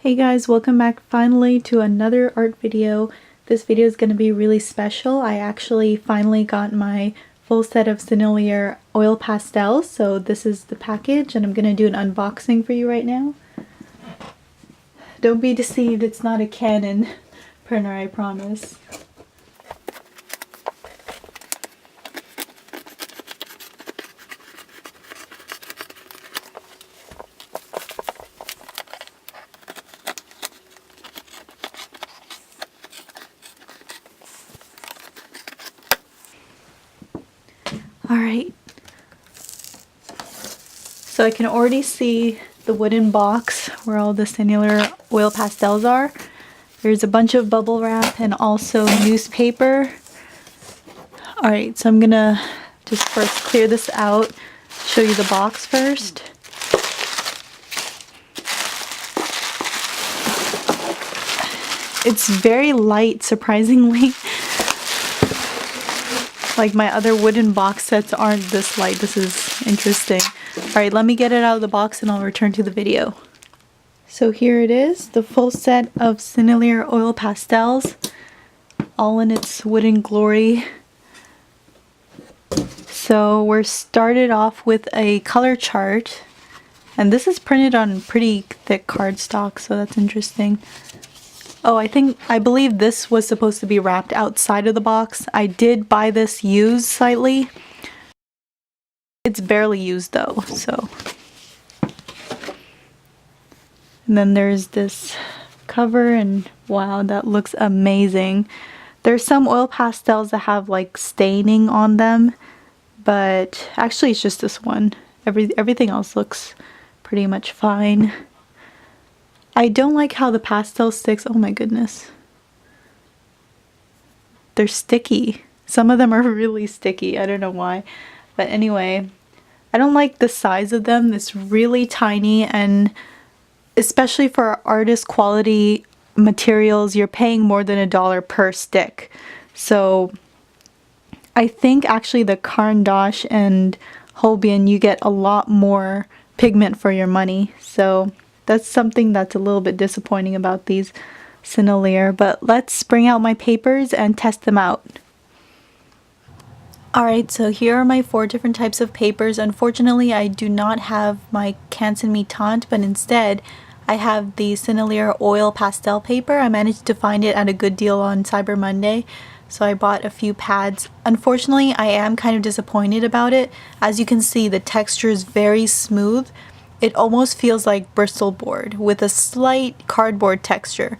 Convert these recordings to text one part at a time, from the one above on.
Hey guys, welcome back finally to another art video. This video is going to be really special. I actually finally got my full set of Sennelier oil pastels, so this is the package and I'm going to do an unboxing for you right now. Don't be deceived, it's not a Canon printer, I promise. Alright, so I can already see the wooden box where all the Sennelier oil pastels are. There's a bunch of bubble wrap and also newspaper. Alright, so I'm gonna just first clear this out, show you the box first. It's very light, surprisingly. Like my other wooden box sets aren't this light. This is interesting. Alright, let me get it out of the box and I'll return to the video. So here it is, the full set of Sennelier oil pastels, all in its wooden glory. So we're started off with a color chart, and this is printed on pretty thick cardstock, so that's interesting. Oh, I believe this was supposed to be wrapped outside of the box. I did buy this used slightly. It's barely used though, so. And then there's this cover, and wow, that looks amazing. There's some oil pastels that have like staining on them, but actually it's just this one. Everything else looks pretty much fine. I don't like how the pastel sticks. Oh my goodness. They're sticky. Some of them are really sticky. I don't know why. But anyway, I don't like the size of them. It's really tiny, and especially for artist quality materials, you're paying more than $1 per stick. So I think actually the Caran d'Ache and Holbein, you get a lot more pigment for your money. So that's something that's a little bit disappointing about these Sennelier, but let's bring out my papers and test them out. Alright, so here are my 4 different types of papers. Unfortunately, I do not have my Canson Mi-Tinte, but instead I have the Sennelier oil pastel paper. I managed to find it at a good deal on Cyber Monday, so I bought a few pads. Unfortunately, I am kind of disappointed about it. As you can see, the texture is very smooth. It almost feels like Bristol board with a slight cardboard texture.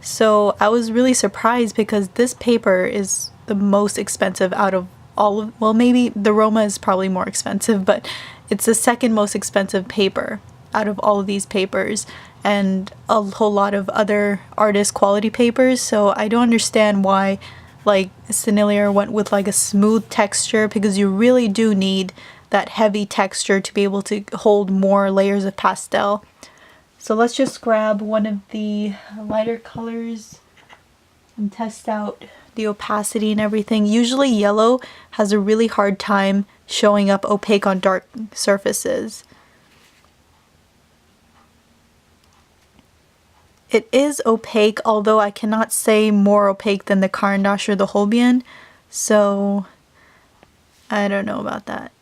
So I was really surprised because this paper is the most expensive out of all of, well, maybe the Roma is probably more expensive, but it's the second most expensive paper out of all of these papers and a whole lot of other artist quality papers. So I don't understand why like Sennelier went with like a smooth texture, because you really do need that heavy texture to be able to hold more layers of pastel. So let's just grab one of the lighter colors and test out the opacity and everything. Usually yellow has a really hard time showing up opaque on dark surfaces. It is opaque, although I cannot say more opaque than the Caran d'Ache or the Holbein, so I don't know about that.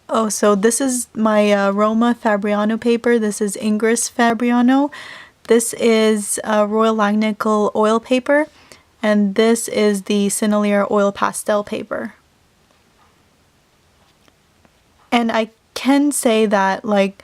Oh, so this is my Roma Fabriano paper. This is Ingres Fabriano. This is Royal Langnickel oil paper, and this is the Sennelier oil pastel paper. And I can say that like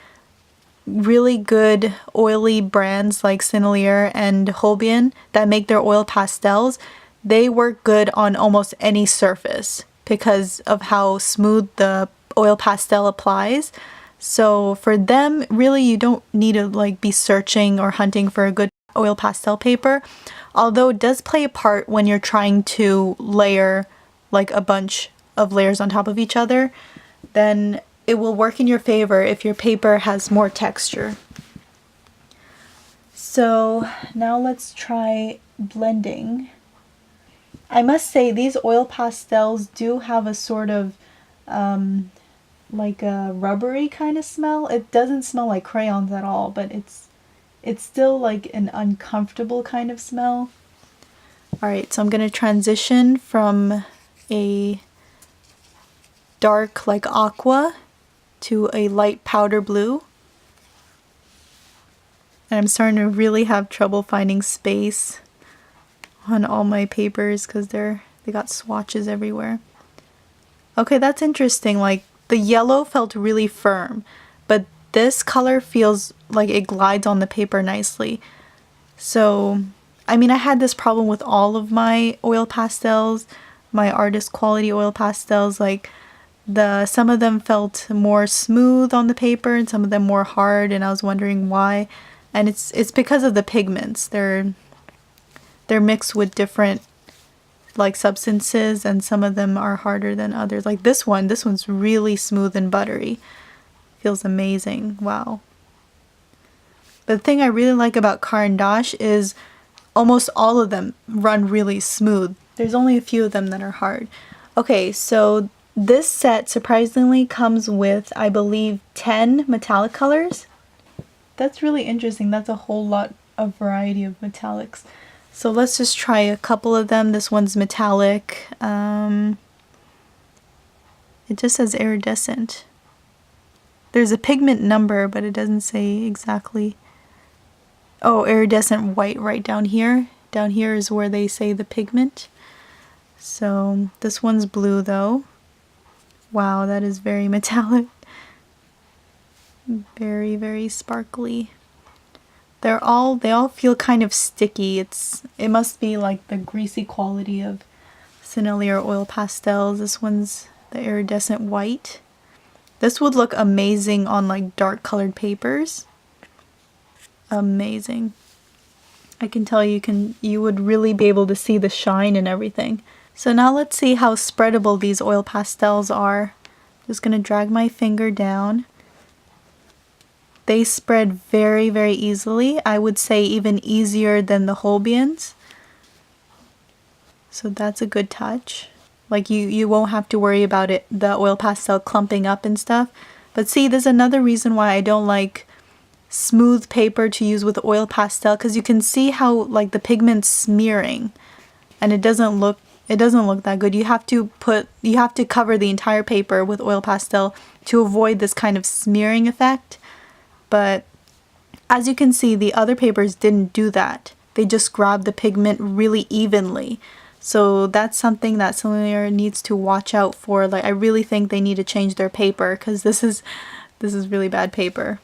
really good oily brands like Sennelier and Holbein that make their oil pastels, they work good on almost any surface because of how smooth the oil pastel applies. So for them, really you don't need to like be searching or hunting for a good oil pastel paper, although it does play a part when you're trying to layer like a bunch of layers on top of each other. Then it will work in your favor if your paper has more texture. So now let's try blending. I must say these oil pastels do have a sort of like a rubbery kind of smell. It doesn't smell like crayons at all, but it's still like an uncomfortable kind of smell. Alright, so I'm going to transition from a dark like aqua to a light powder blue. And I'm starting to really have trouble finding space on all my papers because they got swatches everywhere. Okay, that's interesting. Like the yellow felt really firm, but this color feels like it glides on the paper nicely. So, I mean, I had this problem with all of my oil pastels, my artist quality oil pastels. Like some of them felt more smooth on the paper and some of them more hard, and I was wondering why. And it's because of the pigments. They're mixed with different like substances, and some of them are harder than others. Like this one's really smooth and buttery. Feels amazing. Wow. But the thing I really like about Caran d'Ache is almost all of them run really smooth. There's only a few of them that are hard. Okay, so this set surprisingly comes with, I believe, 10 metallic colors. That's really interesting. That's a whole lot of variety of metallics. So let's just try a couple of them. This one's metallic. It just says iridescent. There's a pigment number, but it doesn't say exactly. Oh, iridescent white right down here. Down here is where they say the pigment. So this one's blue though. Wow, that is very metallic. Very, very sparkly. They all feel kind of sticky. It must be like the greasy quality of Sennelier oil pastels. This one's the iridescent white. This would look amazing on like dark colored papers. Amazing. I can tell you would really be able to see the shine and everything. So now let's see how spreadable these oil pastels are. Just gonna drag my finger down. They spread very, very easily. I would say even easier than the Holbeins. So that's a good touch. Like you won't have to worry about it, the oil pastel clumping up and stuff. But see, there's another reason why I don't like smooth paper to use with oil pastel, because you can see how like the pigment's smearing and it doesn't look that good. You have to cover the entire paper with oil pastel to avoid this kind of smearing effect. But as you can see, the other papers didn't do that. They just grabbed the pigment really evenly. So that's something that Sennelier needs to watch out for. Like I really think they need to change their paper, because this is really bad paper.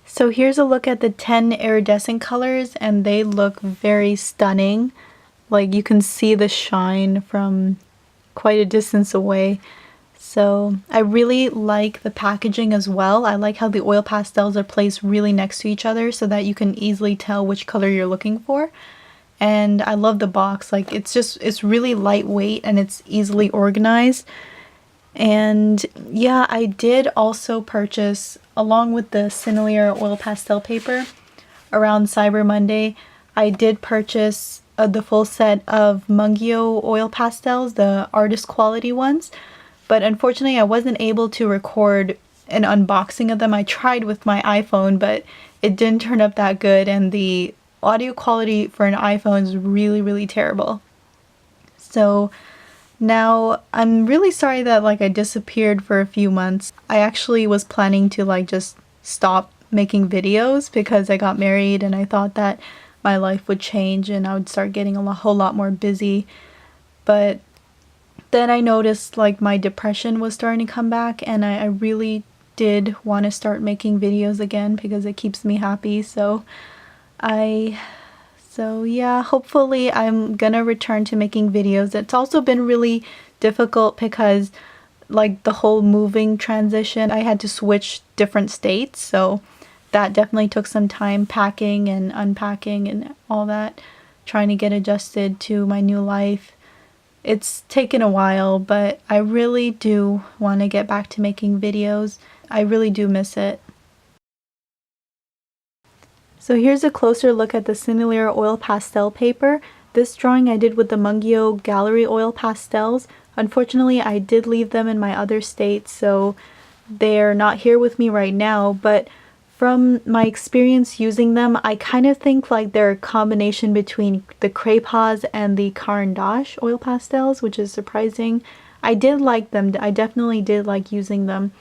So here's a look at the 10 iridescent colors, and they look very stunning. Like you can see the shine from quite a distance away. So I really like the packaging as well. I like how the oil pastels are placed really next to each other so that you can easily tell which color you're looking for. And I love the box. Like it's really lightweight and it's easily organized. And yeah, I did also purchase, along with the Sennelier oil pastel paper, around Cyber Monday, I did purchase the full set of Mungyo oil pastels, the artist quality ones. But unfortunately, I wasn't able to record an unboxing of them. I tried with my iPhone, but it didn't turn up that good, and the audio quality for an iPhone is really, really terrible. So now I'm really sorry that like I disappeared for a few months. I actually was planning to like just stop making videos because I got married, and I thought that my life would change and I would start getting a whole lot more busy. But then I noticed like my depression was starting to come back, and I really did want to start making videos again because it keeps me happy. So yeah, hopefully I'm gonna return to making videos. It's also been really difficult because like the whole moving transition, I had to switch different states, so that definitely took some time, packing and unpacking and all that, trying to get adjusted to my new life. It's taken a while, but I really do want to get back to making videos. I really do miss it. So here's a closer look at the Sennelier oil pastel paper. This drawing I did with the Mungyo Gallery Oil Pastels. Unfortunately, I did leave them in my other state, so they're not here with me right now, but from my experience using them, I kind of think like they're a combination between the Craypas and the Caran d'Ache oil pastels, which is surprising. I did like them. I definitely did like using them.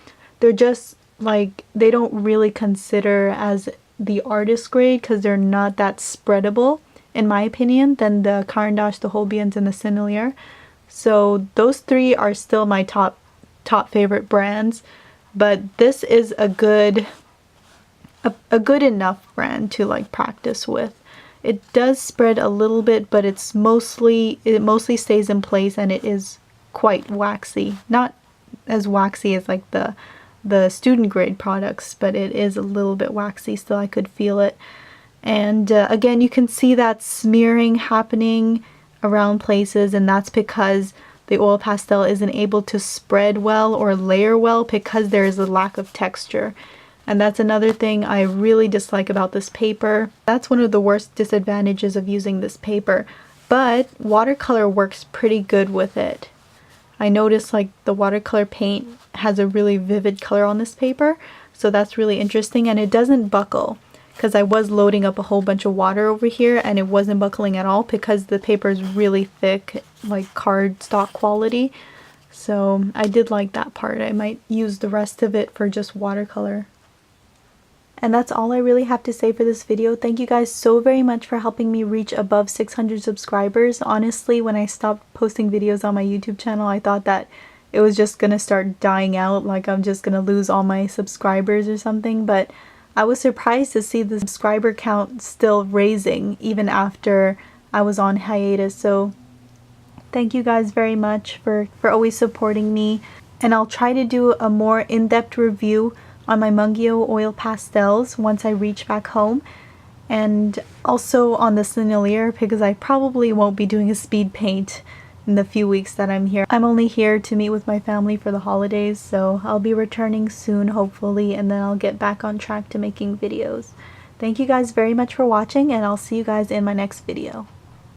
They're just like, they don't really consider as the artist grade because they're not that spreadable, in my opinion, than the Caran d'Ache, the Holbeins, and the Sennelier. So those three are still my top favorite brands, but this is a good enough brand to like practice with. It does spread a little bit, but it mostly stays in place, and it is quite waxy. Not as waxy as like the student grade products, but it is a little bit waxy still. I could feel it. And again, you can see that smearing happening around places, and that's because the oil pastel isn't able to spread well or layer well because there is a lack of texture. And that's another thing I really dislike about this paper. That's one of the worst disadvantages of using this paper. But watercolor works pretty good with it. I noticed like the watercolor paint has a really vivid color on this paper, so that's really interesting, and it doesn't buckle. Because I was loading up a whole bunch of water over here and it wasn't buckling at all because the paper is really thick, like cardstock quality. So I did like that part. I might use the rest of it for just watercolor. And that's all I really have to say for this video. Thank you guys so very much for helping me reach above 600 subscribers. Honestly, when I stopped posting videos on my YouTube channel, I thought that it was just gonna start dying out, like I'm just gonna lose all my subscribers or something, but I was surprised to see the subscriber count still raising even after I was on hiatus. So thank you guys very much for always supporting me. And I'll try to do a more in-depth review on my Mungyo oil pastels once I reach back home. And also on the Sennelier, because I probably won't be doing a speed paint in the few weeks that I'm here. I'm only here to meet with my family for the holidays, so I'll be returning soon, hopefully, and then I'll get back on track to making videos. Thank you guys very much for watching, and I'll see you guys in my next video.